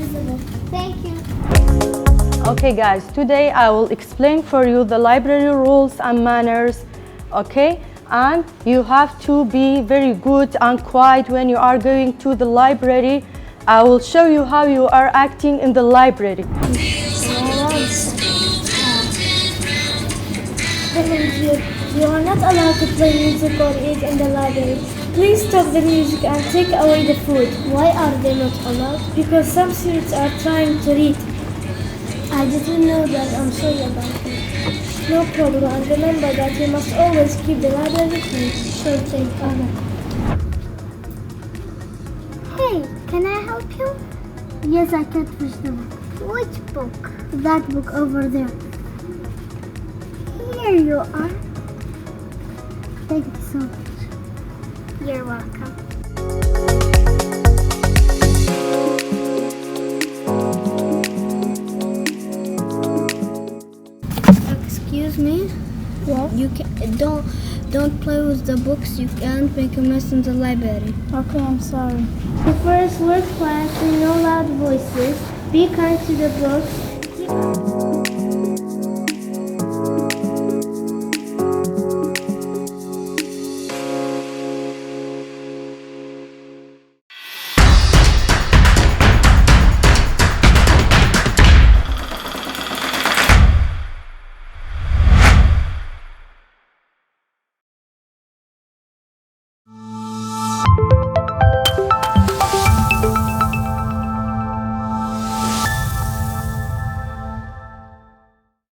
visible. Thank you. Okay guys, today I will explain for you the library rules and manners, okay? And you have to be very good and quiet when you are going to the library. I will show you how you are acting in the library. You are not allowed to play music or eat in the library. Please stop the music and take away the food. Why are they not allowed? Because some students are trying to read. I didn't know that. I'm sorry about it. No problem. And remember that you must always keep the library clean. Sure thing, Anna. Hey, can I help you? Yes, I can push the book. Which book? That book over there. Here you are. Thank you so much. You're welcome. Excuse me? Yes? You don't play with the books. You can't make a mess in the library. Okay, I'm sorry. The first word quietly, no loud voices. Be kind to the books.